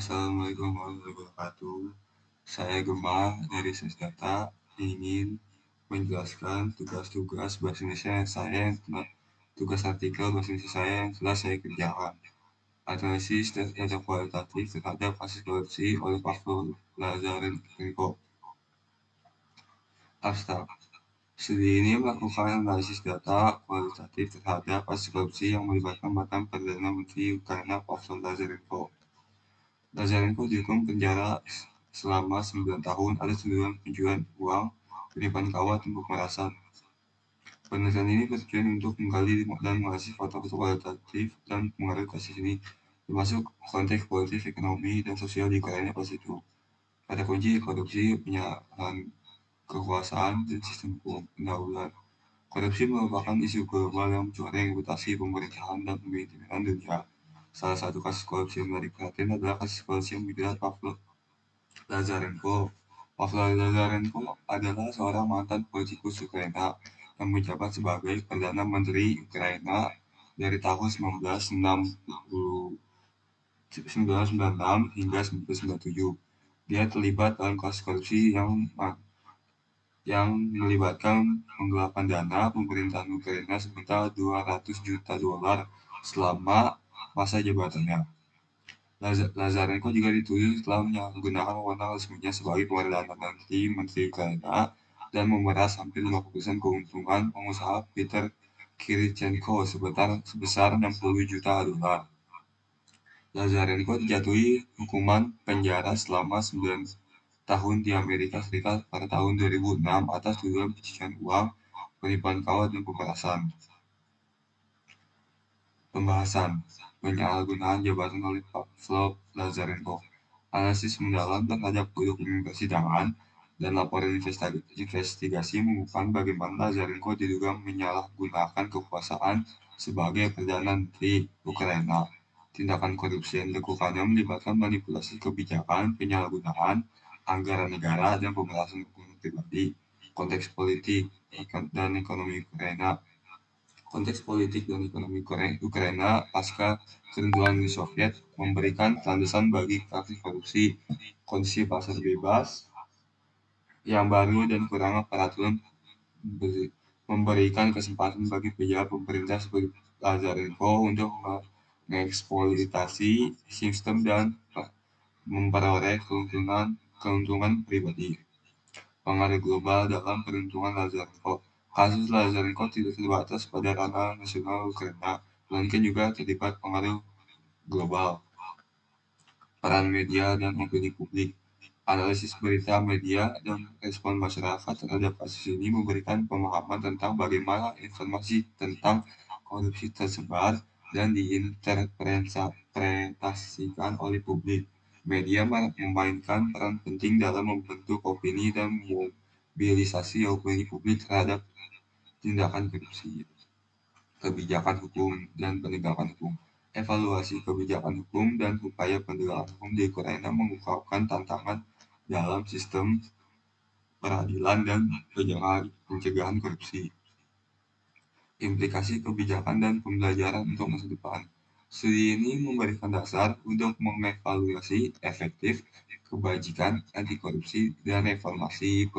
Assalamualaikum warahmatullahi wabarakatuh. Saya Gema dari Sesdata ingin menjelaskan tugas-tugas bahasa Indonesia tugas artikel bahasa Indonesia saya yang telah saya kerjakan. Analisis data kualitatif terhadap kasus korupsi oleh Pavlo Lazarenko. Abstrak. Studi ini melakukan analisis data kualitatif terhadap kasus korupsi yang melibatkan mantan Perdana Menteri Ukraina Pavlo Lazarenko. Lazarenko dihukum penjara selama 9 tahun atas tuduhan pencucian uang, penipuan kawat, dan pemerasan. Penelitian ini bertujuan untuk menggali dan menganalisis faktor-faktor kualitatif dan pengaruh kasus ini, termasuk konteks politik, ekonomi, dan sosial di Ukraina pada itu. Kata kunci korupsi, penyalahgunaan kekuasaan, dan sistem hukum pendahuluan. Korupsi merupakan isu global yang mencoreng reputasi pemerintahan dan pemerintahan dunia. Salah satu kasus korupsi yang menarik perhatian adalah kasus korupsi yang menjerat Pavlo Lazarenko. Pavlo Lazarenko adalah seorang mantan politikus Ukraina yang menjabat sebagai Perdana Menteri Ukraina dari tahun 1996 hingga 1997. Dia terlibat dalam kasus korupsi yang melibatkan penggelapan dana pemerintahan Ukraina sebesar 200 juta dolar selama masa jabatannya. Lazarenko juga dituduh telah menyalahgunakan wewenang resminya sebagai Perdana Menteri Ukraina dan memeras hampir 50% keuntungan pengusaha Peter Kirichenko sebesar 60 juta dolar. Lazarenko dijatuhi hukuman penjara selama 9 tahun di Amerika Serikat pada tahun 2006 atas tuduhan pencucian uang, penipuan kawat, dan pemerasan. Pembahasan penyalahgunaan jabatan oleh Pavlo Lazarenko. Analisis mendalam terhadap dokumen persidangan dan laporan investigasi mengungkapkan bagaimana Lazarenko diduga menyalahgunakan kekuasaan sebagai Perdana Menteri Ukraina. Tindakan korupsi yang dilakukannya melibatkan manipulasi kebijakan, penyalahgunaan anggaran negara, dan pemerasan hukum pribadi. Konteks politik dan ekonomi Ukraina. Konteks politik dan ekonomi Ukraina pasca keruntuhan Uni Soviet memberikan landasan bagi praktik korupsi, kondisi pasar bebas yang baru, dan kurangnya peraturan memberikan kesempatan bagi pejabat pemerintah seperti Lazarenko untuk mengeksploitasi sistem dan memperoleh keuntungan pribadi. Pengaruh global dalam peruntungan Lazarenko. Kasus Lazarenko tidak terbatas pada ranah nasional Ukraina, melainkan juga terlibat pengaruh global, peran media, dan opini publik. Analisis berita media dan respon masyarakat terhadap kasus ini memberikan pemahaman tentang bagaimana informasi tentang korupsi tersebar dan diinterpretasikan oleh publik. Media memainkan peran penting dalam membentuk opini dan mobilisasi opini publik terhadap tindakan korupsi. Kebijakan hukum dan penegakan hukum. Evaluasi kebijakan hukum dan upaya penegakan hukum di Ukraina mengungkapkan tantangan dalam sistem peradilan dan pencegahan korupsi. Implikasi kebijakan dan pembelajaran untuk masa depan. Studi ini memberikan dasar untuk mengevaluasi efektif kebijakan anti korupsi dan reformasi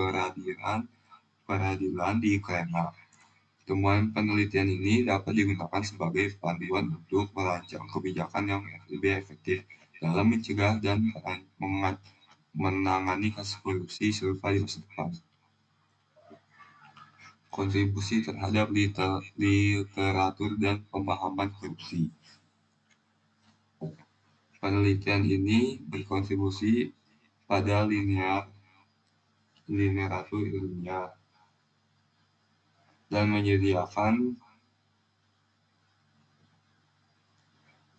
peradilan di Ukraina. Temuan penelitian ini dapat digunakan sebagai panduan untuk merancang kebijakan yang lebih efektif dalam mencegah dan menangani kasus korupsi serupa di masa depan. Kontribusi terhadap literatur dan pemahaman korupsi. Penelitian ini berkontribusi pada literatur ilmiah dan menyediakan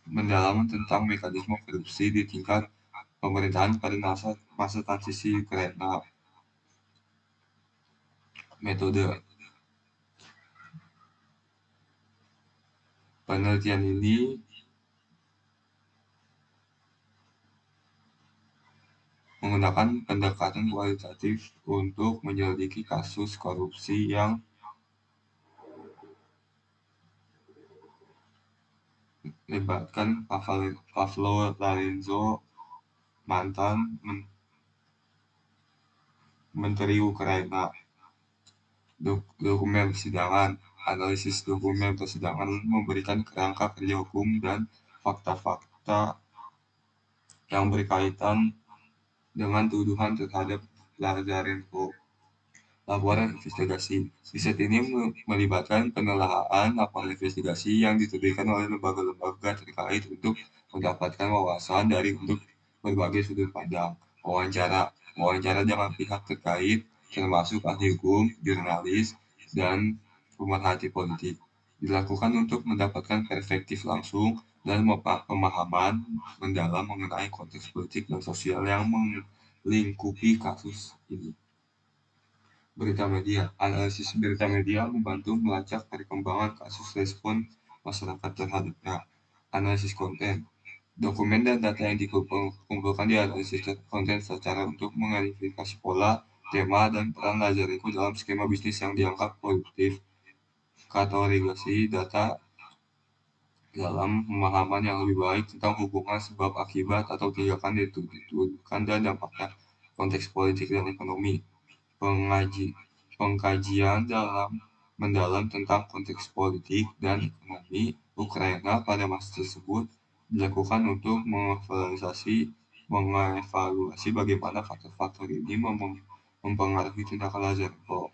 mendalaman tentang mekanisme korupsi di tingkat pemerintahan pada masa transisi Ukraina. Metode penelitian ini menggunakan pendekatan kualitatif untuk menyelidiki kasus korupsi yang melibatkan Pavlo Lazarenko mantan Menteri Ukraina. Dokumen persidangan. Analisis dokumen persidangan memberikan kerangka kerja hukum dan fakta-fakta yang berkaitan dengan tuduhan terhadap Lazarenko. Laporan investigasi. Riset ini melibatkan penelaahan laporan investigasi yang diterbitkan oleh lembaga-lembaga terkait untuk mendapatkan wawasan dari untuk berbagai sudut pandang. Wawancara. Wawancara dengan pihak terkait termasuk ahli hukum, jurnalis, dan pemerhati politik. Dilakukan untuk mendapatkan perspektif langsung dan pemahaman mendalam mengenai konteks politik dan sosial yang melingkupi kasus ini. Berita media. Analisis berita media membantu melacak perkembangan kasus respon masyarakat terhadapnya. Analisis konten. Dokumen dan data yang dikumpulkan di analisis konten secara untuk mengidentifikasi pola, tema, dan peran Lazarenko dalam skema bisnis yang dianggap produktif. Kategorisasi data dalam pemahaman yang lebih baik tentang hubungan sebab akibat atau tindakan dituduhkan dan dampaknya. Konteks politik dan ekonomi. Pengaji, Pengkajian dalam mendalam tentang konteks politik dan ekonomi Ukraina pada masa tersebut dilakukan untuk mengevaluasi bagaimana faktor-faktor ini mempengaruhi tindakan Lazarenko.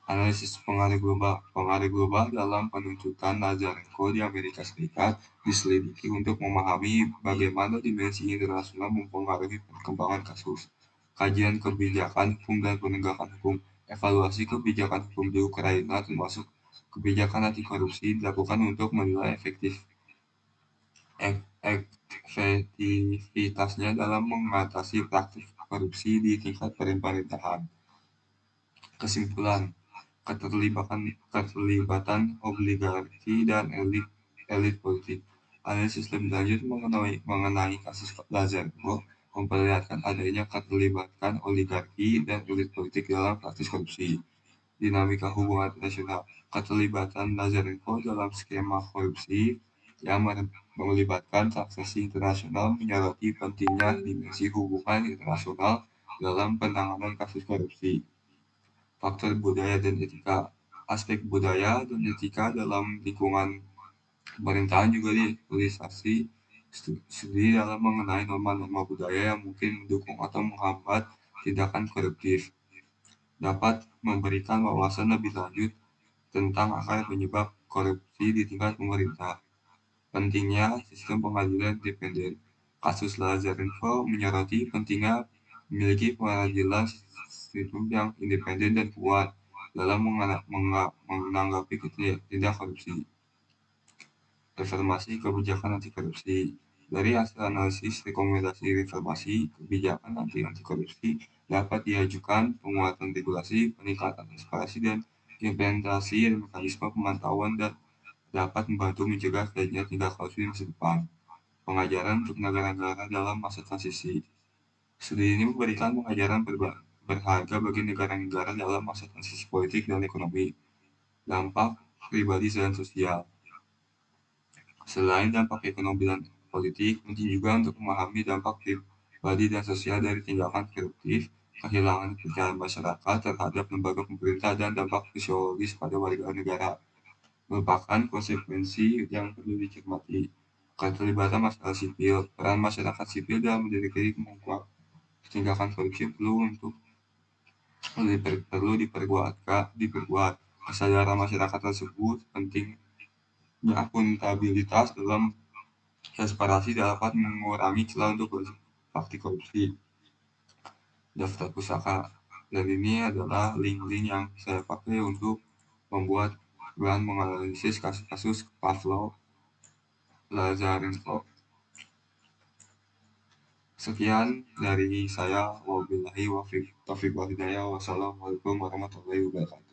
Analisis pengaruh global. Pengaruh global dalam penuntutan Lazarenko di Amerika Serikat diselidiki untuk memahami bagaimana dimensi internasional mempengaruhi perkembangan kasus. Kajian kebijakan hukum dan penegakan hukum. Evaluasi kebijakan hukum di Ukraina termasuk kebijakan anti korupsi dilakukan untuk menilai efektivitasnya dalam mengatasi praktik korupsi di tingkat pemerintahan. Kesimpulan, keterlibatan oligarki dan elit politik. Analisis lebih lanjut mengenai kasus Lazarenko memperlihatkan adanya keterlibatan oligarki dan elit politik dalam praktis korupsi. Dinamika hubungan internasional. Keterlibatan Lazarenko dalam skema korupsi yang melibatkan transaksi internasional menyoroti pentingnya dimensi hubungan internasional dalam penanganan kasus korupsi. Faktor budaya dan etika. Aspek budaya dan etika dalam lingkungan pemerintahan juga direalisasi studi dalam mengenai norma-norma budaya yang mungkin mendukung atau menghambat tindakan koruptif. Dapat memberikan wawasan lebih lanjut tentang akar penyebab korupsi di tingkat pemerintah. Pentingnya sistem pengadilan independen. Kasus Lazarenko menyoroti pentingnya memiliki pengadilan sistem yang independen dan kuat dalam menanggapi tindak korupsi. Reformasi kebijakan anti korupsi. Dari hasil analisis rekomendasi reformasi kebijakan anti korupsi dapat diajukan penguatan regulasi, peningkatan transparansi, dan implementasi mekanisme pemantauan dan dapat membantu mencegah terjadinya tindak korupsi di masa depan. Pengajaran untuk negara-negara dalam masa transisi. Studi ini memberikan pengajaran berharga bagi negara-negara dalam masa transisi politik dan ekonomi. Dampak pribadi dan sosial. Selain dampak ekonomi dan politik, penting juga untuk memahami dampak pribadi dan sosial dari tindakan koruptif, kehilangan kepercayaan masyarakat terhadap lembaga pemerintah, dan dampak sosiologis pada warga negara. Merupakan konsekuensi yang perlu dicermati. Keterlibatan masyarakat sipil. Peran masyarakat sipil dalam mendeteksi mengungkap tindakan korupsi perlu diperkuat. Kesadaran masyarakat tersebut pentingnya akuntabilitas dalam transparansi dapat mengurangi celah untuk praktik korupsi. Daftar pusaka. Dan ini adalah link-link yang saya pakai untuk membuat bahan menganalisis kasus-kasus Pavlov Lazarenko. Sekian dari saya. Wabillahi taufiq wal hidayah. Wassalamualaikum warahmatullahi wabarakatuh.